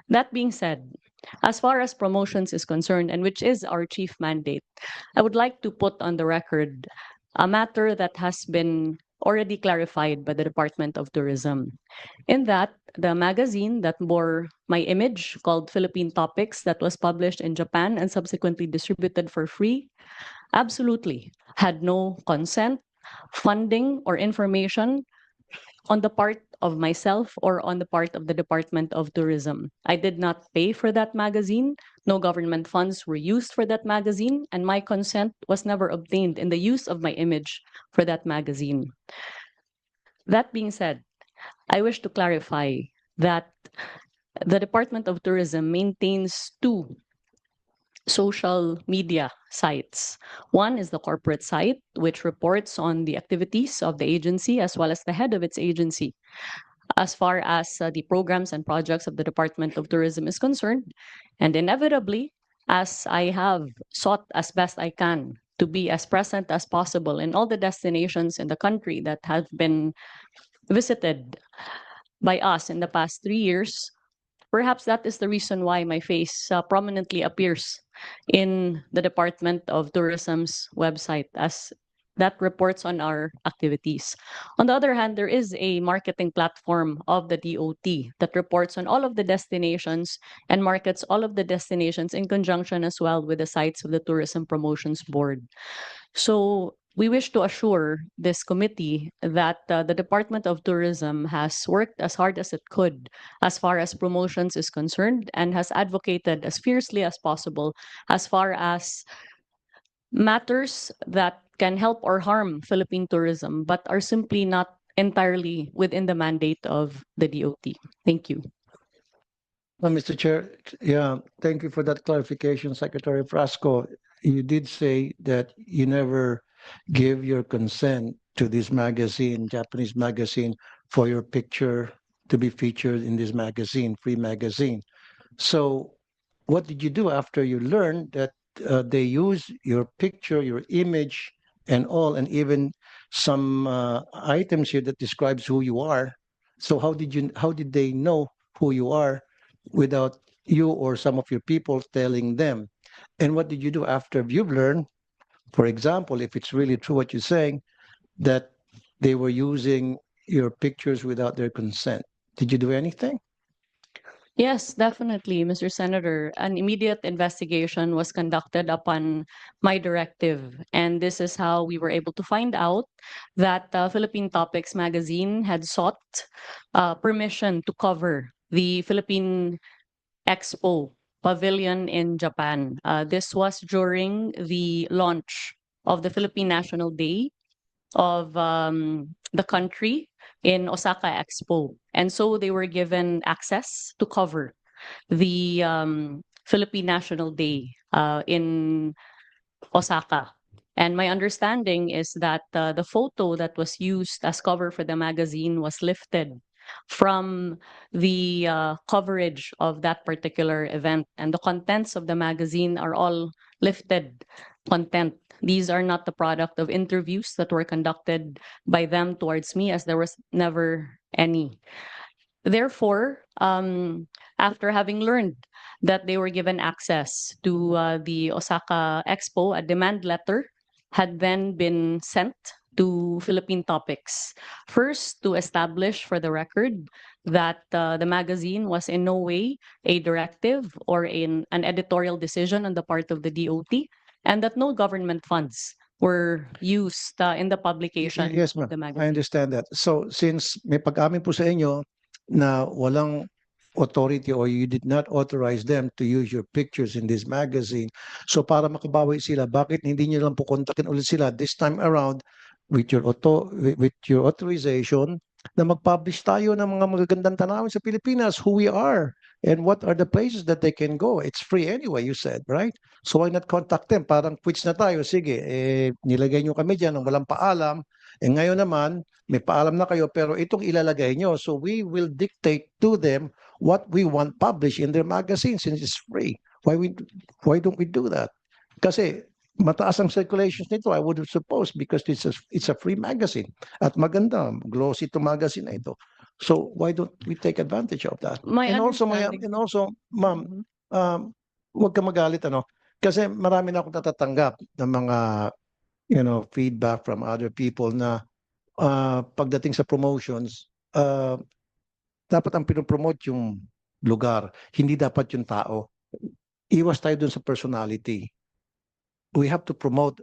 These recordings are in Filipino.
That being said, as far as promotions is concerned, and which is our chief mandate, I would like to put on the record a matter that has been already clarified by the Department of Tourism. In that, the magazine that bore my image, called Philippine Topics, that was published in Japan and subsequently distributed for free, absolutely had no consent, funding, or information on the part of myself or on the part of the Department of Tourism. I did not pay for that magazine. No government funds were used for that magazine, and my consent was never obtained in the use of my image for that magazine. That being said, I wish to clarify that the Department of Tourism maintains two social media sites. One is the corporate site, which reports on the activities of the agency as well as the head of its agency. As far as the programs and projects of the Department of Tourism is concerned. And inevitably, as I have sought as best I can to be as present as possible in all the destinations in the country that have been visited by us in the past 3 years, perhaps that is the reason why my face prominently appears in the Department of Tourism's website as that reports on our activities. On the other hand, there is a marketing platform of the DOT that reports on all of the destinations and markets all of the destinations in conjunction as well with the sites of the Tourism Promotions Board. So we wish to assure this committee that the Department of Tourism has worked as hard as it could as far as promotions is concerned and has advocated as fiercely as possible as far as matters that can help or harm Philippine tourism, but are simply not entirely within the mandate of the DOT. Thank you. Mr. Chair, yeah, thank you for that clarification, Secretary Frasco. You did say that you never give your consent to this magazine, Japanese magazine, for your picture to be featured in this magazine, free magazine. So, what did you do after you learned that they use your picture, your image, and all, and even some items here that describes who you are? So, how did they know who you are without you or some of your people telling them? And what did you do after you've learned, for example, if it's really true what you're saying, that they were using your pictures without their consent? Did you do anything? Yes, definitely, Mr. Senator. An immediate investigation was conducted upon my directive, and this is how we were able to find out that Philippine Topics magazine had sought permission to cover the Philippine Expo pavilion in Japan. This was during the launch of the Philippine National Day of the country in Osaka Expo. And so they were given access to cover the Philippine National Day in Osaka. And my understanding is that the photo that was used as cover for the magazine was lifted from the coverage of that particular event. And the contents of the magazine are all lifted content. These are not the product of interviews that were conducted by them towards me, as there was never any. Therefore, after having learned that they were given access to the Osaka Expo, a demand letter had then been sent to Philippine Topics. First, to establish for the record that the magazine was in no way a directive or an editorial decision on the part of the DOT, and that no government funds were used in the publication Yes, of ma'am. the I magazine. understand that. So, since may pag-amin po sa inyo na walang authority or you did not authorize them to use your pictures in this magazine, so para makabawi sila, bakit hindi niyo lang po kontakin ulit sila this time around with your with your authorization na mag-publish tayo ng mga magagandang tanawin sa Pilipinas, who we are, and what are the places that they can go. It's free anyway, you said, right? So why not contact them? Parang quits na tayo. Sige, nilagay nyo kami dyan ng walang paalam. Ngayon naman, may paalam na kayo, pero itong ilalagay nyo. So we will dictate to them what we want published in their magazine since it's free. Why don't we do that? Kasi mataas ang circulations nito, I would suppose, because it's a free magazine. At maganda, glossy itong magazine na ito. So why don't we take advantage of that? My And also, understanding. ma'am, Mhm. huwag ka magalit, ano? Kasi marami na akong natatanggap ng mga, feedback from other people na pagdating sa promotions, dapat ang pinopromote yung lugar, hindi dapat yung tao. Iwas tayo dun sa personality. We have to promote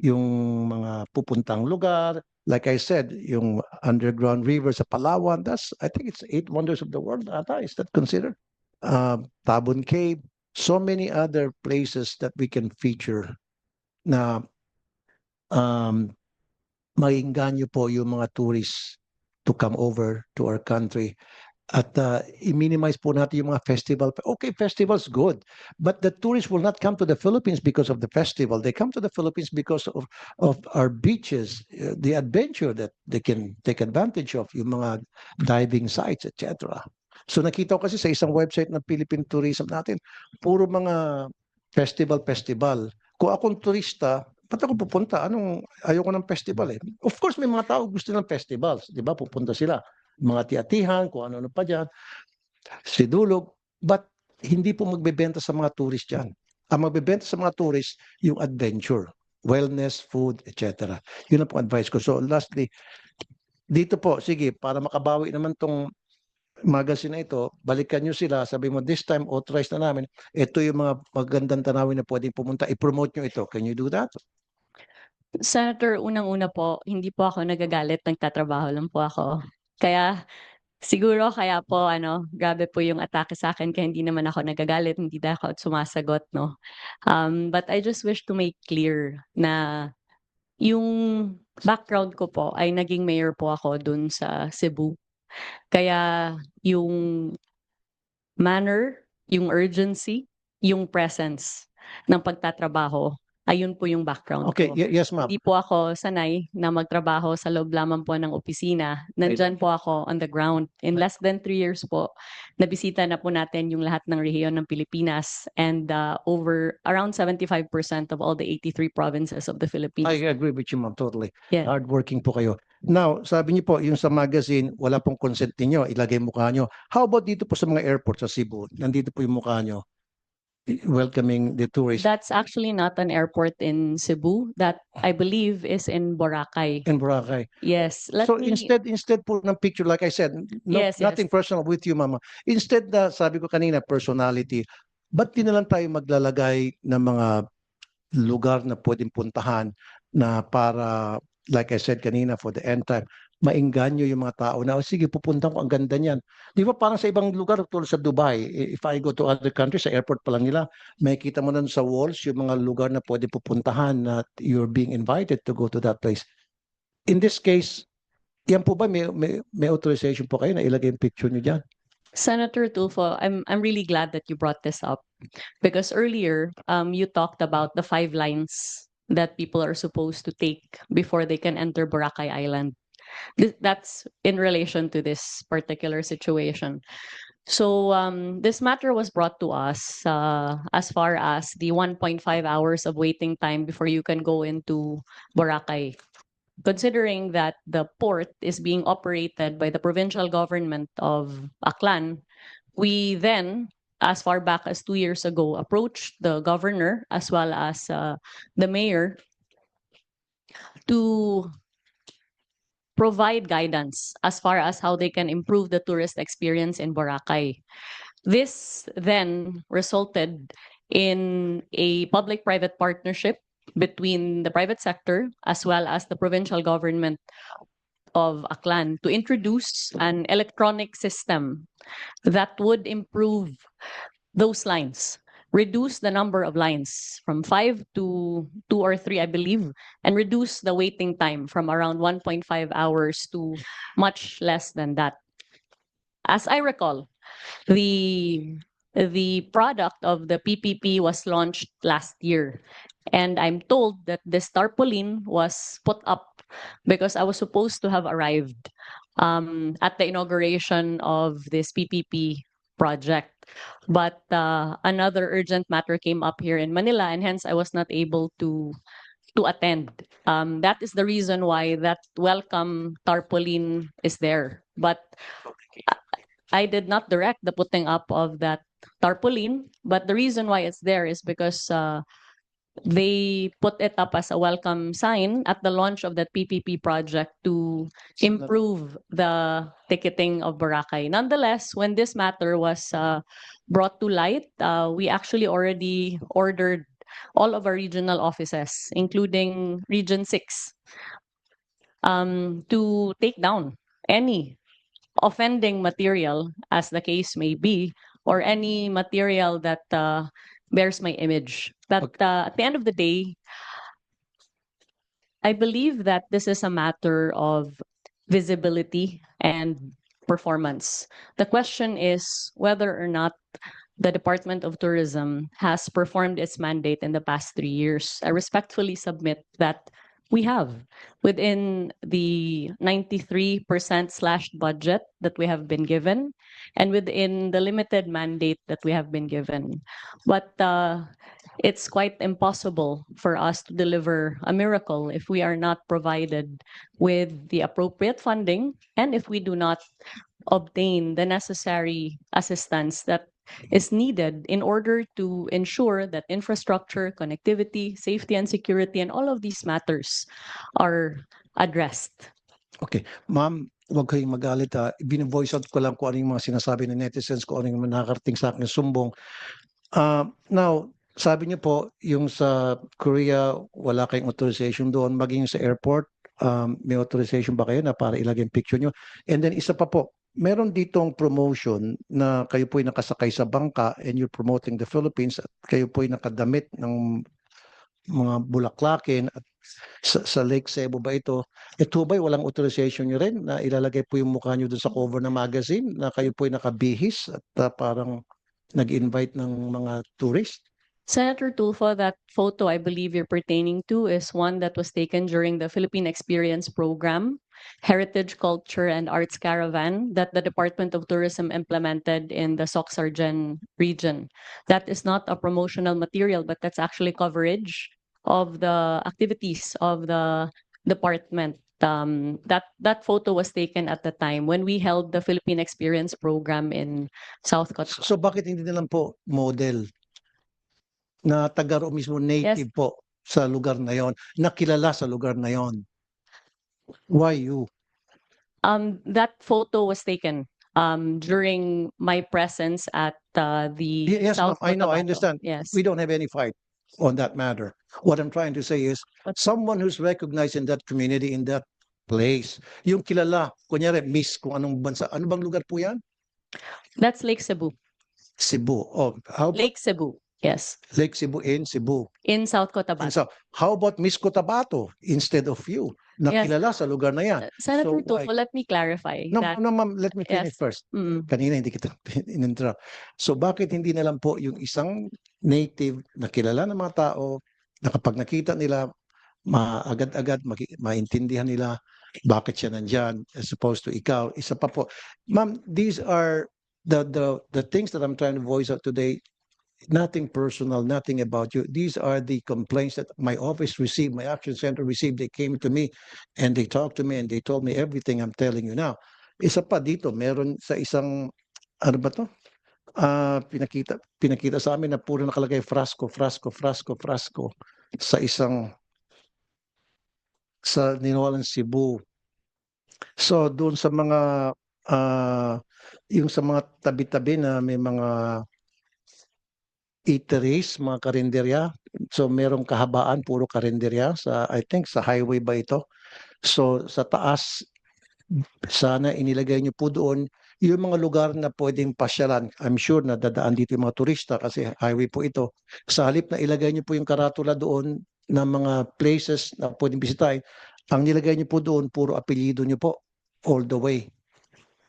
yung mga pupuntang lugar. Like I said, yung underground river sa Palawan, I think it's 8 wonders of the world ata. Is that considered? Tabon Cave, so many other places that we can feature na um, maiengganyo po yung mga tourists to come over to our country. At i-minimize po natin yung mga festival. Okay, festival's good. But the tourists will not come to the Philippines because of the festival. They come to the Philippines because of our beaches, the adventure that they can take advantage of, yung mga diving sites, etc. So nakita ko kasi sa isang website ng Philippine Tourism natin, puro mga festival. Kung akong turista, ba't ako pupunta? Ayoko ng festival eh. Of course, may mga tao gusto ng festivals. Di ba? Pupunta sila mga tiatihan, kung ano-ano pa dyan, sidulog, but hindi po magbebenta sa mga tourist dyan. Ang magbebenta sa mga tourist, yung adventure, wellness, food, etc. Yun ang po advice ko. So lastly, dito po, sige, para makabawi naman tong magazine na ito, balikan nyo sila, sabi mo, this time, authorized na namin, ito yung mga magandang tanawin na pwedeng pumunta, i-promote nyo ito. Can you do that? Senator, unang-una po, hindi po ako nagagalit, nagtatrabaho lang po ako. Kaya siguro kaya po grabe po yung atake sa akin kaya hindi naman ako nagagalit, hindi na ako sumasagot, no. But I just wish to make clear na yung background ko po ay naging mayor po ako dun sa Cebu. Kaya yung manner, yung urgency, yung presence ng pagtatrabaho, ayun po yung background Okay, ko. yes ma'am. Hindi po ako sanay na magtrabaho sa loob lamang po ng opisina. Nandyan po ako on the ground. In less than 3 years po, nabisita na po natin yung lahat ng rehiyon ng Pilipinas and over around 75% of all the 83 provinces of the I Philippines. agree with you, ma'am, totally. Yeah. Hardworking po kayo. Now, sabi niyo po, yung sa magazine, wala pong consent niyo, ilagay mukha niyo. How about dito po sa mga airport sa Cebu? Nandito po yung mukha niyo, welcoming the tourists That's actually not an airport in Cebu. That I believe is in Boracay. in Boracay. Yes. Let So me instead po ng picture, like I said, Yes, yes. nothing personal with you, mama. Instead na, sabi ko kanina, personality, ba't di na lang tayo maglalagay ng mga lugar na pwedeng puntahan na para, like I said kanina, for the end time, maengganyo yung mga tao na, "Oh, sige, pupunta ko, ang ganda niyan." Di ba parang sa ibang lugar, tulad sa Dubai, if I go to other countries, sa airport pa lang nila, makikita mo na sa walls yung mga lugar na pwede pupuntahan na you're being invited to go to that place. In this case, yan po ba, may authorization po kayo na ilagay yung picture niyo dyan? Senator Tulfo, I'm really glad that you brought this up because earlier you talked about the 5 lines that people are supposed to take before they can enter Boracay Island. That's in relation to this particular situation. So this matter was brought to us as far as the 1.5 hours of waiting time before you can go into Boracay. Considering that the port is being operated by the provincial government of Aklan, we then, as far back as 2 years ago, approached the governor as well as the mayor to provide guidance as far as how they can improve the tourist experience in Boracay. This then resulted in a public-private partnership between the private sector as well as the provincial government of Aklan to introduce an electronic system that would improve those lines, reduce the number of lines from 5 to 2 or 3, I believe, and reduce the waiting time from around 1.5 hours to much less than that. As I recall, the product of the PPP was launched last year. And I'm told that this tarpaulin was put up because I was supposed to have arrived at the inauguration of this PPP project. But another urgent matter came up here in Manila, and hence I was not able to attend. That is the reason why that welcome tarpaulin is there. But I did not direct the putting up of that tarpaulin, but the reason why it's there is because they put it up as a welcome sign at the launch of that PPP project to improve the ticketing of Boracay. Nonetheless, when this matter was brought to light, we actually already ordered all of our regional offices, including Region 6, to take down any offending material, as the case may be, or any material that bears my image. But at the end of the day, I believe that this is a matter of visibility and performance. The question is whether or not the Department of Tourism has performed its mandate in the past 3 years. I respectfully submit that we have, within the 93% slashed budget that we have been given and within the limited mandate that we have been given. But it's quite impossible for us to deliver a miracle if we are not provided with the appropriate funding and if we do not obtain the necessary assistance that is needed in order to ensure that infrastructure, connectivity, safety and security, and all of these matters are addressed. Okay. Ma'am, huwag kayong magalit ha. Bine-voice out ko lang kung ano yung mga sinasabi ng netizens, kung ano yung nakarating sa akin sumbong. Now, sabi niyo po, yung sa Korea, wala kayong authorization doon. Maging sa airport, may authorization ba kayo na para ilagay yung picture niyo? And then isa pa po, meron ditong promotion na kayo po'y nakasakay sa bangka and you're promoting the Philippines at kayo po'y nakadamit ng mga bulaklakin at sa Lake Cebu ba ito? Ito ba'y walang authorization nyo rin na ilalagay po yung mukha nyo doon sa cover ng magazine na kayo po'y nakabihis at parang nag-invite ng mga tourist? Senator Tulfo, that photo I believe you're pertaining to is one that was taken during the Philippine Experience Program, Heritage, Culture, and Arts Caravan that the Department of Tourism implemented in the Soc-Sargen region. That is not a promotional material, but that's actually coverage of the activities of the department. That photo was taken at the time when we held the Philippine Experience Program in South Cotabato. So bakit hindi na lang po model na taga roon mismo, native po sa lugar na yon, nakilala sa lugar na yon? Why you? That photo was taken during my presence at the Yes, ma'am, South I know, I Cotabato. understand. Yes. We don't have any fight on that matter. What I'm trying to say is, someone who's recognized in that community, in that place, yung kilala, kunyari, miss kung anong bansa, ano bang lugar po yan? That's Lake Cebu. Cebu. Oh, how about Lake Cebu. Yes. Lake Cebu in Cebu? In South And Cotabato. so, how about Miss Cotabato instead of you? Nakilala sa lugar na yan. Senator So, Tulfo, let me clarify No, that. no, ma'am, let me finish Yes. first. Mm. Kanina hindi kita in-interrupt. So bakit hindi na lang po yung isang native na kilala ng mga tao na kapag nakita nila, agad-agad maintindihan nila bakit siya nandyan as opposed to ikaw. Isa pa po. Ma'am, these are the things that I'm trying to voice out today. Nothing personal, nothing about you. These are the complaints that my office received, my action center received. They came to me and they talked to me and they told me everything I'm telling you now. Isa pa dito, meron sa isang, ano ba to? Pinakita sa amin na puro nakalagay frasco sa isang, sa Ninolan, Cebu. So doon sa mga, yung sa mga tabi-tabi na may mga eateries, mga karinderya. So merong kahabaan, puro karinderya sa, I think sa highway ba ito? So sa taas, sana inilagay niyo po doon yung mga lugar na pwedeng pasyalan. I'm sure na dadaan dito yung mga turista kasi highway po ito. Sa halip na ilagay niyo po yung karatula doon ng mga places na pwedeng bisitahin, ang nilagay niyo po doon, puro apelyido niyo po all the way.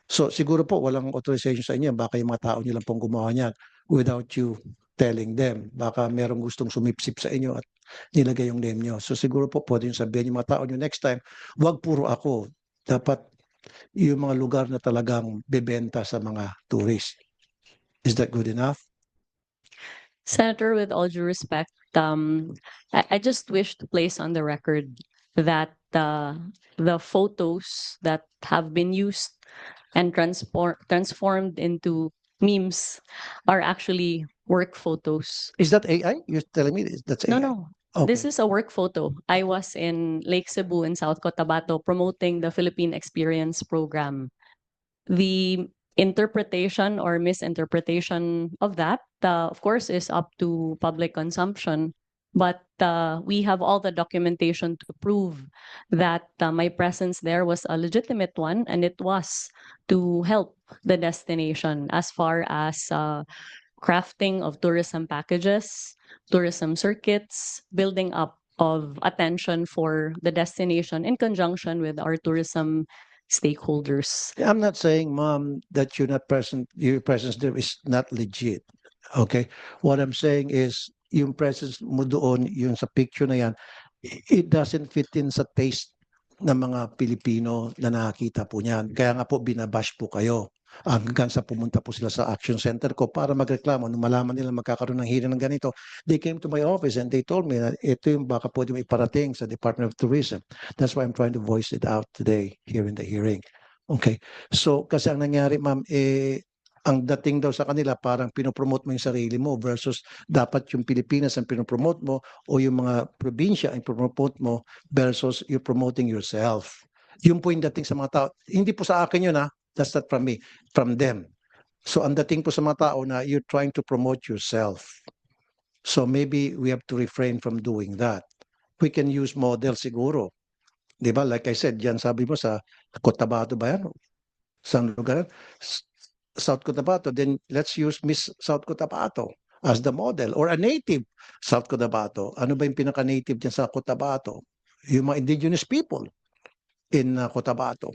So siguro po walang authorization sa inyo. Baka yung mga tao niyo lang pong gumawa niyan without you telling them. Baka merong gustong sumipsip sa inyo at nilagay yung name nyo. So siguro po pwede yung sabihin yung mga tao nyo next time, wag puro ako. Dapat yung mga lugar na talagang bebenta sa mga tourist. Is that good enough? Senator, with all due respect, I just wish to place on the record that the photos that have been used and transformed into memes are actually work photos. Is that AI? You're telling me that's No, AI? no. This Okay. is a work photo. I was in Lake Cebu in South Cotabato promoting the Philippine Experience Program. The interpretation or misinterpretation of that, of course, is up to public consumption. But we have all the documentation to prove that my presence there was a legitimate one, and it was to help the destination as far as crafting of tourism packages, tourism circuits, building up of attention for the destination in conjunction with our tourism stakeholders. I'm not saying, Mom, that you're not present. Your presence there is not legit. Okay. What I'm saying is, yung presence mo doon, yung sa picture na yan, it doesn't fit in sa taste ng mga Pilipino na nakakita po niyan. Kaya nga po binabash po kayo. Hanggang sa pumunta po sila sa action center ko para magreklamo. Nung malaman nila magkakaroon ng hearing ng ganito, they came to my office and they told me na ito yung baka pwede mo iparating sa Department of Tourism. That's why I'm trying to voice it out today here in the hearing. Okay. So, kasi ang nangyari, ma'am, ang dating daw sa kanila, parang pinopromote mo yung sarili mo versus dapat yung Pilipinas ang pinopromote mo o yung mga probinsya ang pinopromote mo versus you're promoting yourself. Yun po yung dating sa mga tao. Hindi po sa akin yun, ha? That's not from me, from them. So, ang dating po sa mga tao na you're trying to promote yourself. So, maybe we have to refrain from doing that. We can use model siguro. Di ba? Like I said, yan sabi mo sa Cotabato ba yan? Saan lugar? South Cotabato. Then let's use Miss South Cotabato as the model or a native South Cotabato. Ano ba yung pinaka-native dyan sa Cotabato? Yung mga indigenous people in Cotabato.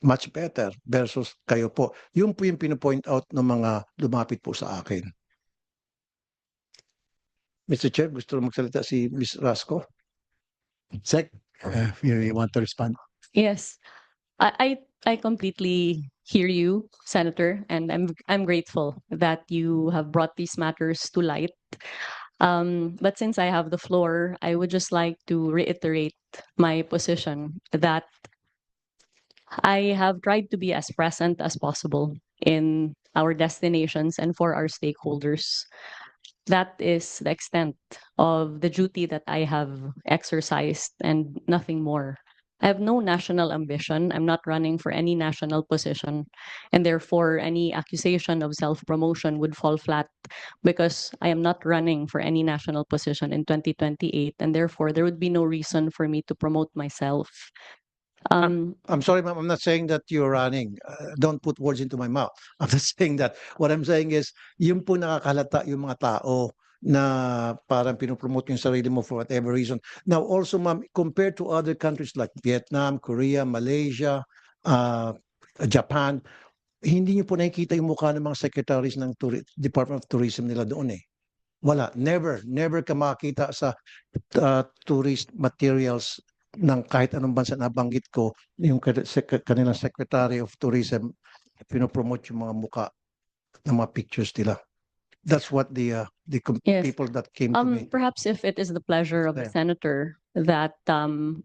Much better versus kayo po. Yun po yung pinopoint out ng mga lumapit po sa akin. Mr. Chair, gusto magsalita si Ms. Rasco? Sec, you want to respond? Yes, I completely hear you, Senator, and I'm grateful that you have brought these matters to light. But since I have the floor, I would just like to reiterate my position that I have tried to be as present as possible in our destinations and for our stakeholders. That is the extent of the duty that I have exercised and nothing more. I have no national ambition. I'm not running for any national position. And therefore, any accusation of self promotion would fall flat because I am not running for any national position in 2028. And therefore, there would be no reason for me to promote myself. I'm sorry, ma'am. I'm not saying that you're running. Don't put words into my mouth. I'm not saying that. What I'm saying is, yung po nakakalata yung mga tao na parang pinopromote yung sarili mo for whatever reason. Now, also, ma'am, compared to other countries like Vietnam, Korea, Malaysia, Japan, hindi niyo po nakikita yung mukha ng mga secretaries ng Department of Tourism nila doon eh. Wala. Never ka makita sa tourist materials ng kahit anong bansa na banggit ko, yung kanilang Secretary of Tourism, pinopromote yung mga muka ng mga pictures nila. That's what the Yes. people that came to me. Perhaps if it is the pleasure of the Yeah. senator that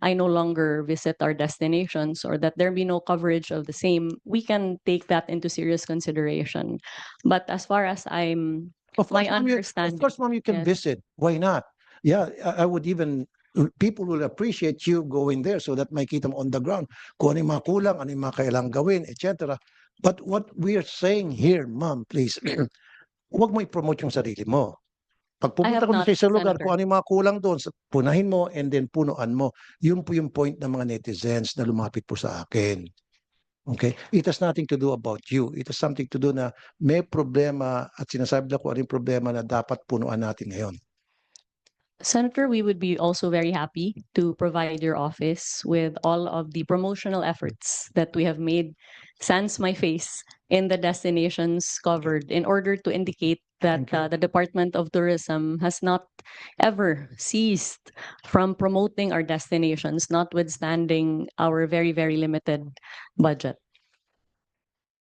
I no longer visit our destinations or that there be no coverage of the same, we can take that into serious consideration. But as far as I'm Of my course, ma'am, understanding, of course, ma'am, you can yes. visit. Why not? Yeah, I would even, people will appreciate you going there so that makita mo on the ground kung ano yung mga kulang, ano yung mga kailangang gawin, etc. But what we are saying here, ma'am, please, huwag mo i-promote yung sarili mo. Pag I have pumunta ko not, sa isang lugar, Senator. kung ano yung mga kulang doon, punahin mo and then punuan mo. Yun po yung point ng mga netizens na lumapit po sa akin. Okay? It has nothing to do about you. It has something to do na may problema at sinasabi na kung ano yung problema na dapat punuan natin ngayon. Senator, we would be also very happy to provide your office with all of the promotional efforts that we have made sans my face in the destinations covered in order to indicate that Thank you. the Department of Tourism has not ever ceased from promoting our destinations, notwithstanding our very, very limited budget.